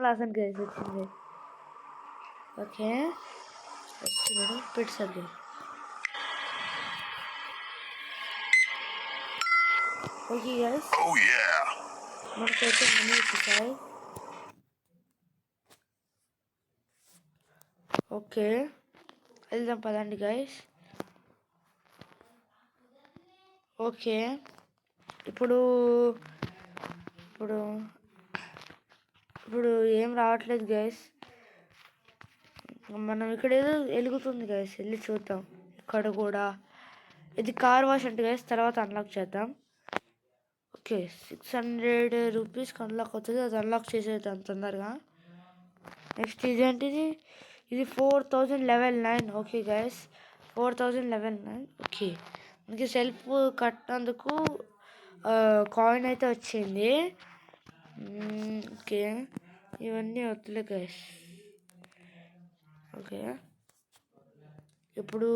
Lawson guys వచ్చింది. Okay వస్తున్నాడు పెట్టి సరిగ్గా. ఓకే గైస్ మనకైతే మనీ వచ్చేసాయి. ఓకే వెళ్దాం పదండి గైస్. ఓకే ఇప్పుడు ఇప్పుడు ఇప్పుడు ఏం రావట్లేదు గైస్. మనం ఇక్కడ ఏదో వెలుగుతుంది గైస్, వెళ్ళి చూద్దాం. ఇక్కడ కూడా ఇది కార్ వాష్ అంటే గైస్, తర్వాత అన్లాక్ చేద్దాం. ఓకే 600 రూపీస్కి అన్లాక్ అవుతుంది, అది అన్లాక్ చేసేద్దాం తొందరగా. నెక్స్ట్ ఇదేంటిది, ఇది 4000 level 9. Okay guys 4000 level 9. Okay మనకి సెల్ఫ్ కట్టినందుకు కాయిన్ అయితే వచ్చింది. ఓకే ఇవన్నీ వద్దులే గైస్. ఓకే ఇప్పుడు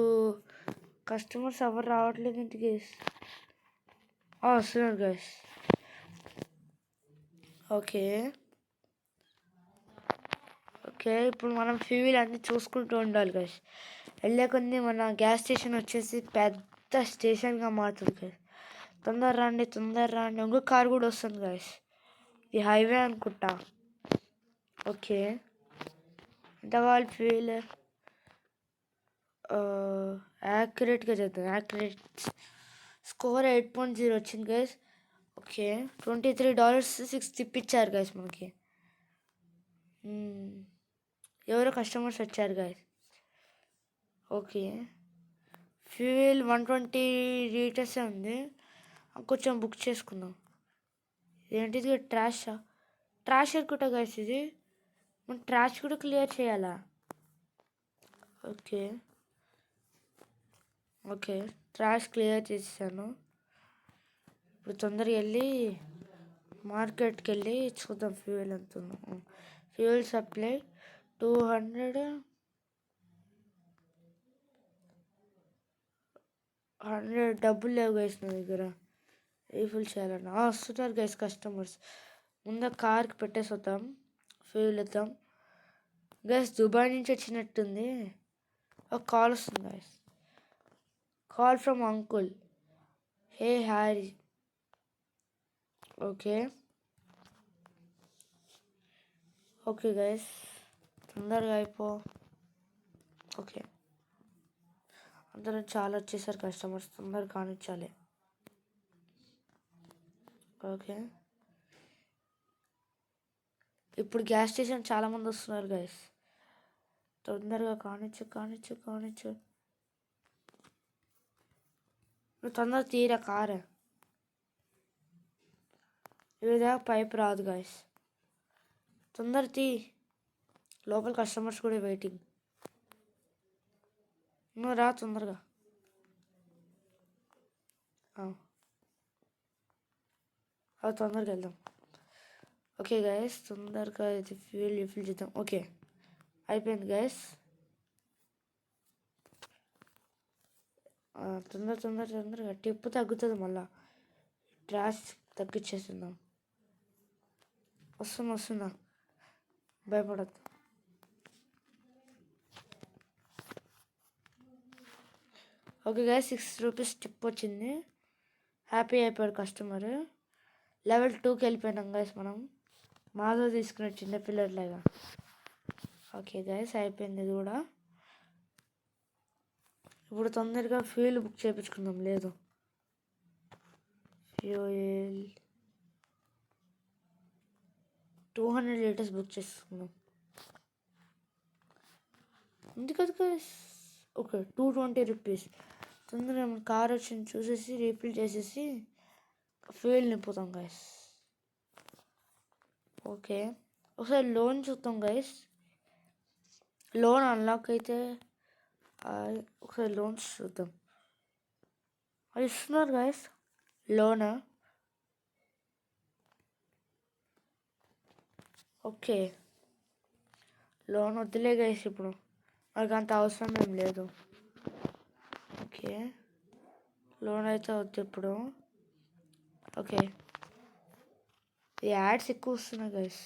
కస్టమర్స్ ఎవరు రావట్లేదు ఏంటి గైస్? వస్తున్నారు గైస్. ఓకే ఓకే ఇప్పుడు మనం ఫ్యూల్ అన్నీ చూసుకుంటూ ఉండాలి గైస్. వెళ్ళే కొన్ని మన గ్యాస్ స్టేషన్ వచ్చేసి పెద్ద స్టేషన్గా మారుతుంది గైస్. తొందర రండి తొందర రండి. ఇంకో కార్ కూడా వస్తుంది గైస్, ఇది హైవే అనుకుంటా. ఓకే ఎంత కావాలి ఫ్యూల్? యాక్యురేట్గా చేద్దాం. యాక్యురేట్ స్కోర్ 8.0 వచ్చింది గైస్. ఓకే $23 6 తిప్పించారు గైస్ మనకి. ఎవరో కస్టమర్స్ వచ్చారు గైస్. ఓకే ఫ్యూయల్ 120 లీటర్సే ఉంది, కొంచెం బుక్ చేసుకుందాం. ఏంటిది ట్రాష్ అనుకుంటా గైస్. ఇది మనం ట్రాష్ కూడా క్లియర్ చేయాలా? ఓకే ఓకే ట్రాష్ క్లియర్ చేసాను. ఇప్పుడు తొందరగా వెళ్ళి మార్కెట్కి వెళ్ళి చూద్దాం ఫ్యూయల్ ఎంత ఉందో. ఫ్యూయల్ సప్లై 200 డబ్బులు లేవు గైస్ నా దగ్గర. రీఫిల్ చేయాలన్నా వస్తున్నారు గైస్ కస్టమర్స్. ముందు కార్కి పెట్టేసి వద్దాం, ఫ్యూయల్ ఇద్దాం గైస్. దుబాయ్ నుంచి వచ్చినట్టుంది. ఒక కాల్ వస్తుంది guys. Call from uncle. Hey Harry. Okay okay guys తొందరగా అయిపో. ఓకే అందరూ చాలా వచ్చేసారు కస్టమర్స్, తొందరగా కానిచ్చాలి. ఓకే ఇప్పుడు గ్యాస్ స్టేషన్ చాలామంది వస్తున్నారు గైస్, తొందరగా కానిచ్చు. నువ్వు తొందరగా తీరా కారు. ఇవిదా పైప్ రాదు గైస్, తొందర తీ. లోపల కస్టమర్స్ కూడా వెయిటింగ్. నువ్వు రా తొందరగా. తొందరగా వెళ్దాం. ఓకే గైస్ తొందరగా ఇది ఫ్యూల్ రీఫిల్ చేద్దాం. ఓకే అయిపోయింది గైస్. తొందరగా టిప్పు తగ్గుతుంది, మళ్ళా ట్రాష్ తగ్గించేస్తున్నాం. వస్తున్నా భయపడద్దు. ఓకే గైస్ 6 రూపీస్ టిప్ వచ్చింది. హ్యాపీ అయిపోయాడు కస్టమర్. లెవెల్ 2కి వెళ్ళిపోయినాం గైస్ మనం, మాతో తీసుకునే చిన్న పిల్లర్లాగా. ఓకే గైస్ అయిపోయింది ఇది కూడా. ఇప్పుడు తొందరగా ఫ్యూయల్ బుక్ చేయించుకుందాం. లేదు ఫ్యూయల్ 200 లీటర్స్ బుక్ చేసుకుందాం. ఎందుకది గైస్? Okay 220 rupees. తొందరగా మన కార్ వచ్చింది చూసేసి రీఫిల్ చేసేసి ఫ్యూయల్ నింపుతాం గైస్. ఓకే ఒకసారి లోన్ చూద్దాం గైస్. లోన్ అన్లాక్ అయితే ఒకసారి లోన్స్ చూద్దాం. అది ఇస్తున్నారు గైస్ లోన్. ఓకే లోన్ వద్దులే గైస్, ఇప్పుడు మనకు అంత అవసరం ఏం లేదు. ఓకే లోన్ అయితే వద్దు ఇప్పుడు. ఓకే ఈ యాడ్స్ ఎక్కువ వస్తున్నాయి గైస్.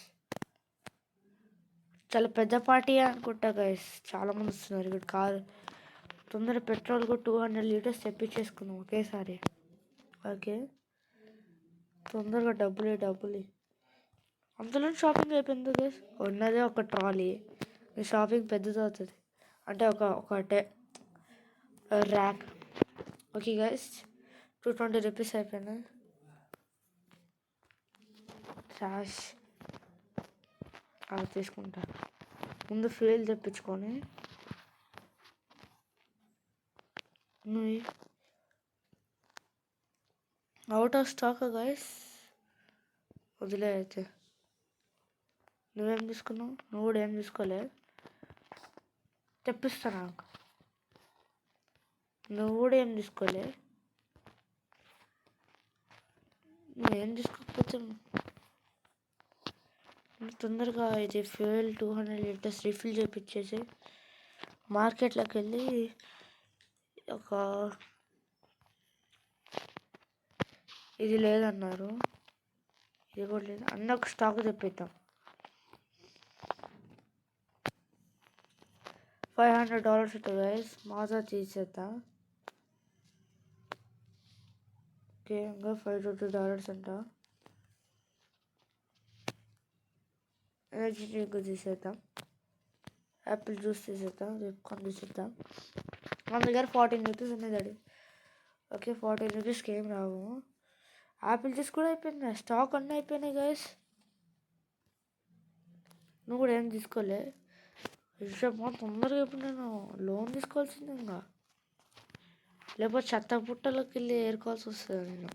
చాలా పెద్ద పార్టీ అనుకుంటా గైస్. చాలామంది వస్తున్నారు ఇక్కడ. కారు తొందర పెట్రోల్ కూడా 200 లీటర్స్ తెప్పించేసుకున్నాం ఒకేసారి. ఓకే, తొందరగా డబ్బులు అందులో షాపింగ్ అయిపోయింది గైస్. ఉన్నదే ఒక ట్రాలీ, మీ షాపింగ్ పెద్దది అవుతుంది అంటే ఒకటే ర్యాక్. ఓకే గైస్, 220 రూపీస్ అయిపోయినాయి. క్యాష్ అవి తీసుకుంటా. ముందు ఫ్యూయల్ తెప్పించుకొని నువ్వు అవుట్ ఆఫ్ స్టాక్ గైస్. వదిలే అయితే. నువ్వేం తీసుకున్నావు? నువ్వు కూడా ఏం తీసుకోలే. తెప్పిస్తాను. నువ్వు కూడా ఏం తీసుకోలే. నువ్వేం తీసుకోకపోతే తొందరగా ఇది ఫ్యూయల్ 200 లీటర్స్ రీఫిల్ చేయించేసి మార్కెట్లోకి వెళ్ళి ఒక ఇది లేదన్నారు, ఇది కూడా లేదు అన్న, ఒక స్టాక్ తెప్పిద్దాం. $500 ఉంటుంది గైస్. మాజా తీసేద్దాం. ఓకే, ఇంకా $520 అంట. ఎనర్జీ డ్రింక్ తీసేద్దాం. యాపిల్ జ్యూస్ తీసేద్దాం. రిప్కాన్ తీసేద్దాం. మన దగ్గర 14 రూపీస్ ఉన్నది. ఓకే, 14 రూపీస్కి ఏం రావు. యాపిల్ జ్యూస్ కూడా అయిపోయింది. స్టాక్ అన్నీ అయిపోయినాయి గైస్. నువ్వు కూడా ఏం తీసుకోలే. రిషబ్ తొందరగా ఇప్పుడు నేను లోన్ తీసుకోవాల్సిందే, ఇంకా లేకపోతే చెత్త పుట్టలోకి వెళ్ళి ఏరుకోవాల్సి వస్తుంది. నేను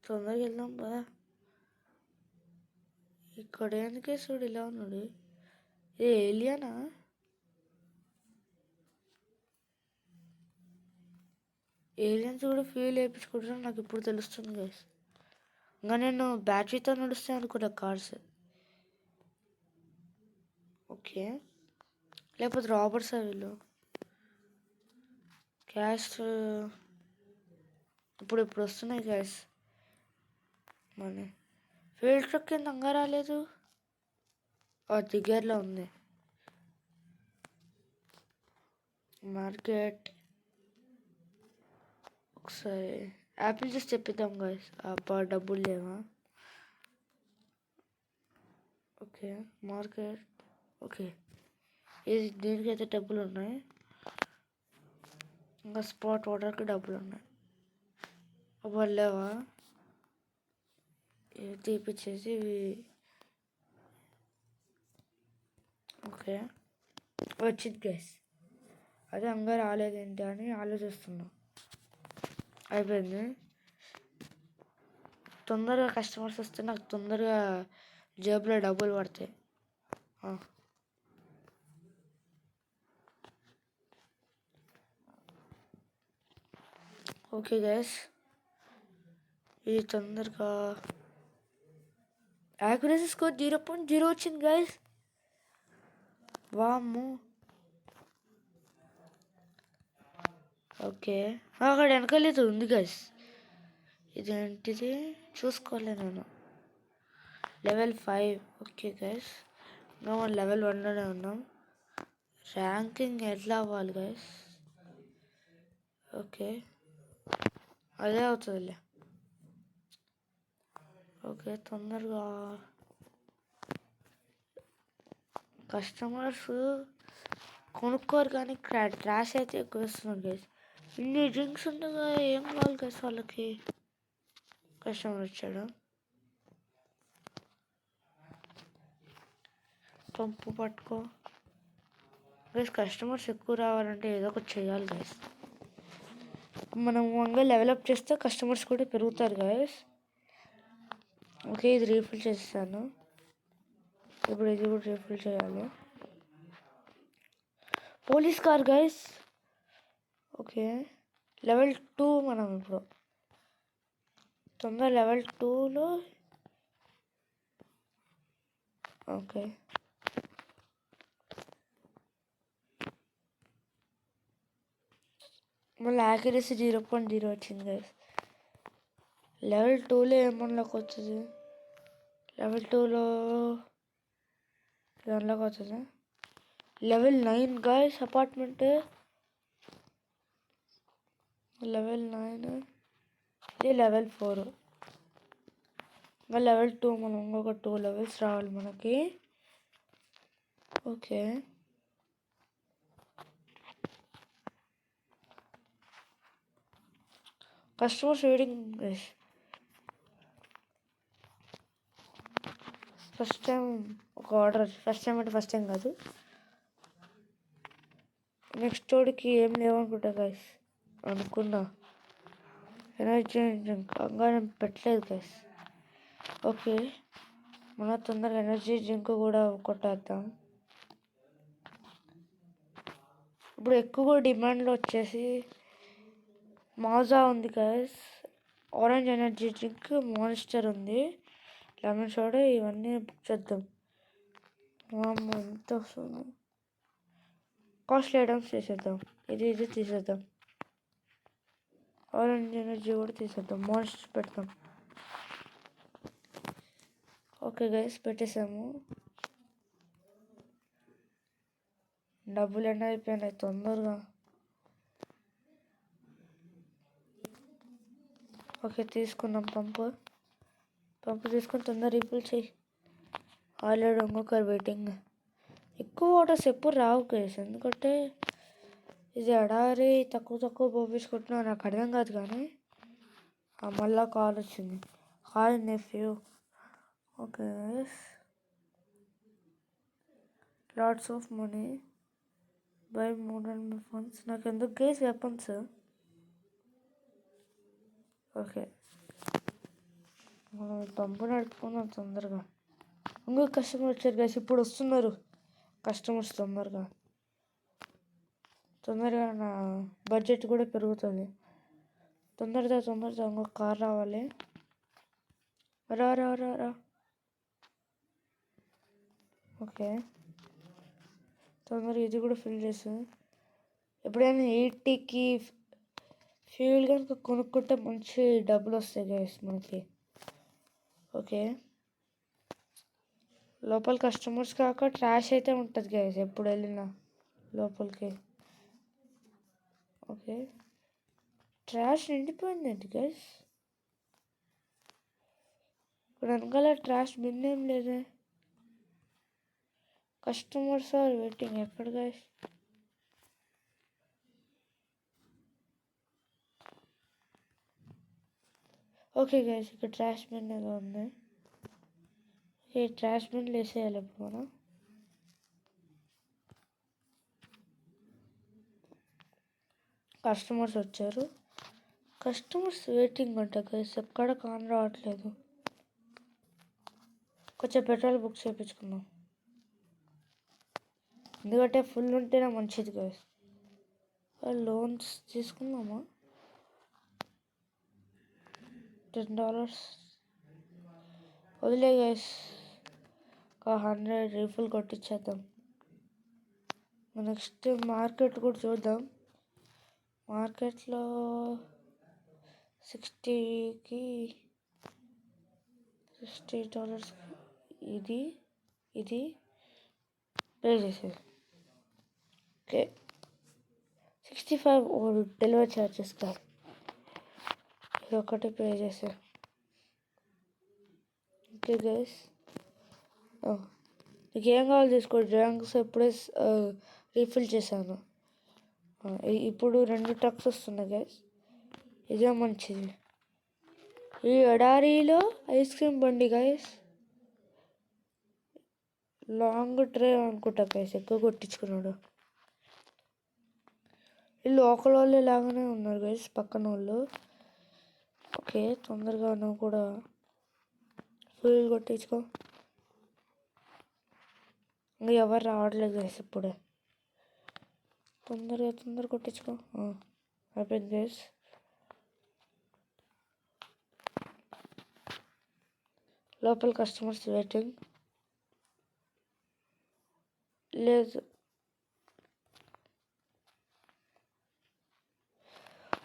తొందరగా వెళ్దాం కదా. ఇక్కడ ఎందుకే చూడు ఇలా ఉన్నాడు. ఏ ఏలియానా? ఏలియన్స్ కూడా ఫ్యూల్ వేయించుకుంటున్నా నాకు ఇప్పుడు తెలుస్తుంది గైస్. ఇంకా నేను బ్యాటరీతో నడుస్తాను అనుకున్నా కార్స్. ఓకే, లేకపోతే రాబర్ట్స్ వీళ్ళు. క్యాష్ ఇప్పుడు వస్తున్నాయి గ్యాస్. మన ఫీల్డ్ ట్రక్ కింద అంగా రాలేదు. దగ్గరలో ఉంది మార్కెట్. ఒకసారి యాపిల్ జ్యూస్ తెప్పిద్దాం గాయస్. అబ్బా డబ్బులు లేవా? Okay, market. ఓకే, ఇది దీనికైతే డబ్బులు ఉన్నాయి. ఇంకా స్పాట్ వాటర్కి డబ్బులు ఉన్నాయి. అబ్బా లేవా? తీపిచ్చేసి ఓకే వచ్చింది గ్యాస్. అదే అంగా రాలేదేంటి అని ఆలోచిస్తున్నా. అయిపోయింది. తొందరగా కస్టమర్స్ వస్తే నాకు తొందరగా జేబులో డబ్బులు పడతాయి. ఓకే గ్యాస్, ఇది తొందరగా యాక్యురసీ స్కోర్ 0.0 వచ్చింది గైస్. వామ్మో. ఓకే, అక్కడ వెనకాలేదు ఉంది గైస్. ఇదేంటిది చూసుకోలే నేను. లెవెల్ 5. ఓకే గైస్, ఇంకా మనం లెవెల్ 1లోనే ఉన్నాం. ర్యాంకింగ్ ఎట్లా అవ్వాలి గైస్? ఓకే, అదే అవుతుందిలే. ఓకే, తొందరగా కస్టమర్స్ కొనుక్కోరు కానీ ట్రాష్ అయితే ఎక్కువ ఇస్తున్నారు గైస్. ఇన్ని డ్రింక్స్ ఉండగా ఏం కావాలి గైస్ వాళ్ళకి? కస్టమర్ వచ్చాడు. పంపు పట్టుకో గైస్. కస్టమర్స్ ఎక్కువ రావాలంటే ఏదో ఒకటి చేయాలి గైస్. మనం వంగా డెవలప్ చేస్తే కస్టమర్స్ కూడా పెరుగుతారు గైస్. ఓకే, ఇది రీఫిల్ చేస్తాను. ఇప్పుడు ఇది కూడా రీఫిల్ చేయాలి. Police car guys. Okay, level 2 మనం ఇప్పుడు తొందర లెవెల్ 2లో. ఓకే, మళ్ళీ యాక్యురసీ 0.0 వచ్చింది గైస్. లెవెల్ 2లో ఏమన్నాకి వచ్చింది? లెవెల్ 2లో అన్లాక్ అవుతుంది. Level 9 guys apartment. లెవెల్ 9 ఇది లెవెల్ 4. ఇంకా లెవెల్ 2 మనం ఇంకొక 2 లెవెల్స్ రావాలి మనకి. Okay customers waiting guys. First time ఒక ఆర్డర్, ఫస్ట్ టైం కాదు, నెక్స్ట్ వాడికి ఏం లేవనుకుంటా గైస్. అనుకున్నా ఎనర్జీ డ్రింక్ ఇంకా నేను పెట్టలేదు గైస్. ఓకే మన తొందరగా ఎనర్జీ డ్రింక్ కూడా కొట్టేద్దాం. ఇప్పుడు ఎక్కువ డిమాండ్లో వచ్చేసి మాజా ఉంది guys, orange energy drink, monster ఉంది, లెమన్ సోడా, ఇవన్నీ బుక్ చేద్దాం. ఎంత వస్తుంది? కాస్ట్లీ ఐటమ్స్ తీసేద్దాం. ఇది తీసేద్దాం. ఆరెంజ్ ఎనర్జీ కూడా తీసేద్దాం. మాన్స్టర్ పెడతాం. ఓకే గైస్ పెట్టేసాము. డబ్బులు ఎండ్ అయిపోయినాయి తొందరగా. ఓకే తీసుకున్నాం. పంపు తీసుకొని తొందర రీఫిల్ చేయి. ఆల్రెడీ ఇంకొకరు వెయిటింగ్. ఎక్కువ ఆర్డర్స్ ఎప్పుడు రావు గైస్, ఎందుకంటే ఇది ఎడారి తక్కువ పంపించుకుంటున్నా నాకు అర్థం కాదు. కానీ మళ్ళా కాల్ వచ్చింది. Hi nephew. Okay lots of money by more and my funds. నాకు ఎందుకు గైస్ వెపన్స్? ఓకే మనం పంపు నడుపుకున్నాం తొందరగా. ఇంకొక కస్టమర్ వచ్చారు గైస్, ఇప్పుడు వస్తున్నారు కస్టమర్స్. తొందరగా నా బడ్జెట్ కూడా పెరుగుతుంది. తొందరగా ఇంకొక కార్ రావాలి. రా. ఓకే తొందరగా ఇది కూడా ఫిల్ చేసు. ఎప్పుడైనా 80కి ఫ్యూల్ కనుక కొనుక్కుంటే మంచి డబ్బులు వస్తాయి గైస్ మనకి. ఓకే లోపల కస్టమర్స్ కాక ట్రాష్ అయితే ఉంటుంది గైస్ ఎప్పుడు వెళ్ళినా లోపలికి. ఓకే ట్రాష్ నిండిపోయిందండి గైస్. ఇక్కడ వెనకాల ట్రాష్ బిన్ ఏం లేదే. Customers are waiting. ఎక్కడ గైస్? ఓకే గైస్ ఇక్కడ ట్రాష్ బిన్ ఏదో ఉంది. ఓకే ట్రాష్ బిన్ వేసేయాలి ఇప్పుడు మనం. కస్టమర్స్ వచ్చారు. కస్టమర్స్ వెయిటింగ్ అంట గైస్, ఎక్కడ కాన్ రావట్లేదు. కొంచెం పెట్రోల్ బుక్ చేయించుకున్నాం, ఎందుకంటే ఫుల్ ఉంటేనే మంచిది గైస్. లోన్స్ తీసుకుందామా? $10 వదిలే గైస్. ఒక 100 రీఫిల్ కొట్టించేద్దాం. నెక్స్ట్ మార్కెట్ కూడా చూద్దాం. మార్కెట్లో 60కి $60 ఇది పే చేసేది. ఓకే 65 డెలివరీ ఛార్జెస్ కాదు, ఇది ఒకటి పే చేసే. ఓకే గైస్ మీకు ఏం కావాలి తీసుకో. డ్రింక్స్ ఎప్పుడే రీఫిల్ చేశాను. ఇప్పుడు 2 ట్రక్స్ వస్తున్నాయి గైస్, ఇదే మంచిది. ఈ ఎడారిలో ఐస్ క్రీమ్ బండి గైస్, లాంగ్ డ్రైవ్ అనుకుంటా గైస్, ఎక్కువ కొట్టించుకున్నాడు. వీళ్ళు లోకల్ వాళ్ళే లాగానే ఉన్నారు గైస్ పక్కన వాళ్ళు. ఓకే తొందరగా నువ్వు కూడా ఫుల్ కొట్టించుకో. ఇంకా ఎవరు రావట్లేదు గైస్ ఇప్పుడే. తొందరగా కొట్టించుకో. అయిపోయింది గైస్. లోపల కస్టమర్స్ వెయిటింగ్. లేదు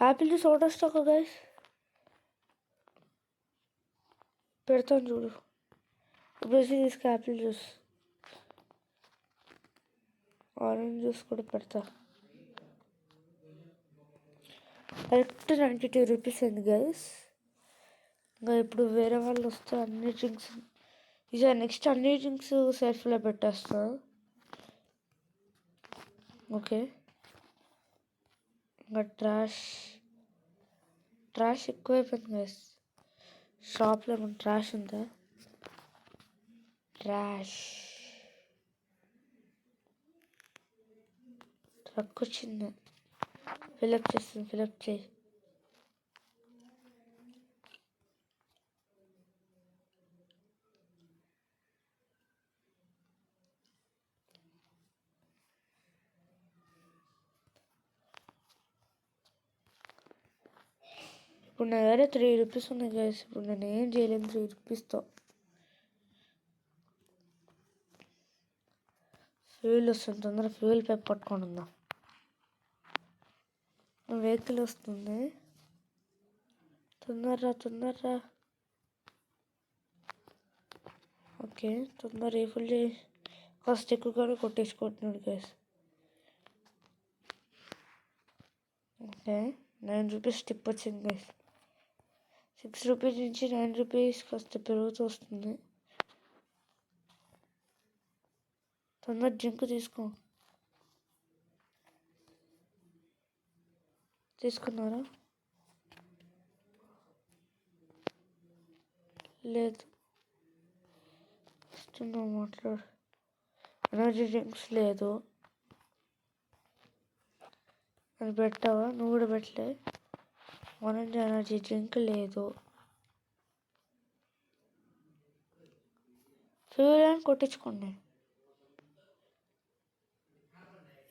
Apple juice out of stock guys. పెడతాను చూడు. ఇప్పుడు తీసుకు యాపిల్ జ్యూస్. ఆరెంజ్ జ్యూస్ కూడా పెడతా. కరెక్ట్ 92 రూపీస్ అయింది గైస్. ఇంకా ఇప్పుడు వేరే వాళ్ళు వస్తే అన్ని డ్రింక్స్ ఈసారి నెక్స్ట్ అన్ని డ్రింక్స్ సెల్ఫ్లో పెట్టేస్తా. ఓకే, ఇంకా ట్రాష్ ఎక్కువైపోయింది గైస్. షాప్లో ఏమైనా ట్రాష్ ఉందా? ట్రాష్ ట్రక్ వచ్చింది, ఫిలప్ చేస్తుంది. ఫిలప్ చేయి. ఇప్పుడు నా దగ్గర 3 రూపీస్ ఉన్నాయి గైస్. ఇప్పుడు నేను ఏం చేయలేను 3 రూపీస్తో. ఫ్యూల్ వస్తుంది, తొందరగా ఫ్యూల్ పైప్ పట్టుకొని ఉందాం. వెహికల్ వస్తుంది, తొందరరా. ఓకే, తొందర రీఫుల్ చేయి. ఫస్ట్ ఎక్కువగానే కొట్టేసుకుంటున్నాడు గైస్. ఓకే, 9 రూపీస్ టిప్ వచ్చింది గైస్. 6 రూపీస్ నుంచి 9 రూపీస్ కాస్త పెరుగుతూ వస్తుంది. తొందర డ్రింక్ తీసుకున్నారా? లేదు, ఇస్తున్నా, మాట్లాడు. ఎనర్జీ డ్రింక్స్ లేదు అది పెట్టావా? నువ్వు కూడా పెట్టలే. ఆరెంజ్ ఎనర్జీ డ్రింక్ లేదు. ఫ్యూల్ అని కొట్టించుకోండి.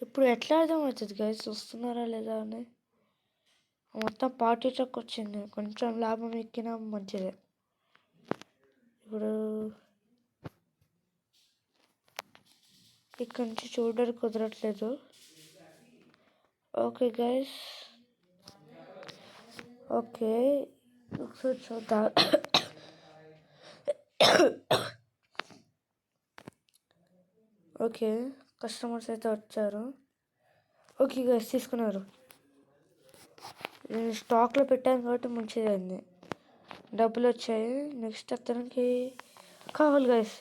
ఇప్పుడు ఎట్లా అర్థమవుతుంది గైస్ వస్తున్నారా లేదా అని? మొత్తం పార్టీ ట్రక్ వచ్చింది, కొంచెం లాభం ఎక్కినా మంచిదే. ఇప్పుడు ఇక్కడ నుంచి చూడడానికి కుదరట్లేదు. ఓకే గైస్, ఓకే ఒకసారి చూద్దాం. ఓకే, కస్టమర్స్ అయితే వచ్చారు. ఓకే గైస్, తీసుకున్నారు. నేను స్టాక్లో పెట్టాను కాబట్టి మంచిదైంది, డబ్బులు వచ్చాయి. నెక్స్ట్ అతనికి కావాలి గైస్,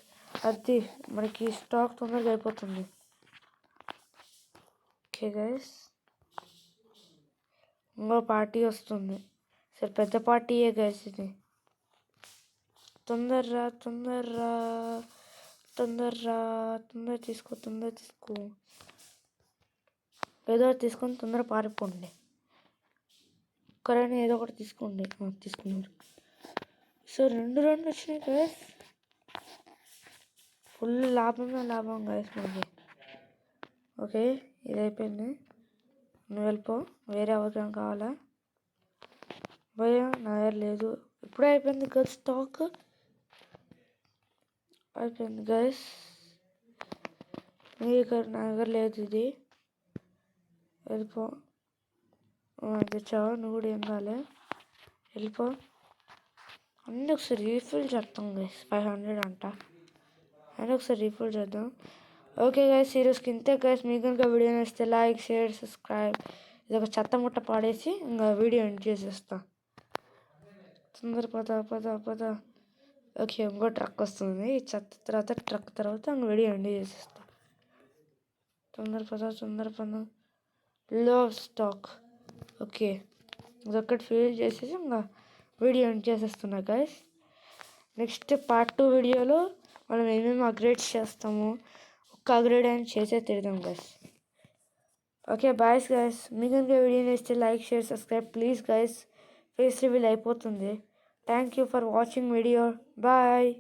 అది మనకి స్టాక్ తొందరగా అయిపోతుంది. ఓకే గైస్, ఇంకో పార్టీ వస్తుంది. సరే, పెద్ద పార్టీయే గైస్ ఇది. తొందర తీసుకో. ఏదో ఒకటి తీసుకొని తొందర పారిపోండి. ఒక్కరైనా ఏదో ఒకటి తీసుకోండి. తీసుకున్నారు. సో 2 వచ్చినాయి గైస్. ఫుల్ లాభం గైస్ మనకి. ఓకే, ఇది అయిపోయింది. నువ్వు వెళ్ళిపో, వేరే ఎవరికైనా కావాలా? భయ్యా నా దగ్గర లేదు. ఇప్పుడే అయిపోయింది గైస్, స్టాక్ అయిపోయింది గైస్. నా దగ్గర లేదు ఇది. వెళ్ళిపో. తెచ్చావా? నువ్వు కూడా ఏం కాలే, వెళ్ళిపో. అన్నీ ఒకసారి రీఫిల్ చేద్దాం గైస్. 500 అంట, అన్నీ ఒకసారి రీఫిల్ చేద్దాం. ఓకే గైస్, ఈరోజుకి ఇంతే గైస్. మీకు కనుక వీడియో నచ్చితే లైక్, షేర్, సబ్స్క్రైబ్. ఇది ఒక చెత్త ముట్ట పాడేసి ఇంకా వీడియో ఎండ్ చేసేస్తా. తొందర పద. ఓకే, ఇంకో ట్రక్ వస్తుంది. ఈ చెత్త తర్వాత ట్రక్ తర్వాత ఇంక వీడియో ఎండ్ చేసేస్తా. తొందర పద. లో స్టాక్. ఓకే, ఇదొక్కటి ఫిల్ చేసేసి ఇంకా వీడియో ఎండ్ చేసేస్తున్నా గైస్. నెక్స్ట్ పార్ట్ 2 వీడియోలో మనం ఏమేమి అప్గ్రేడ్స్ చేస్తాము, ఒక్క అప్గ్రేడ్ అయినా చేసే తిడదాం గైస్. ఓకే బాయ్స్ గైస్, మీకు కనుక వీడియో నచ్చితే like, share, subscribe please guys. Face reveal అయిపోతుంది. Thank you for watching video. Bye.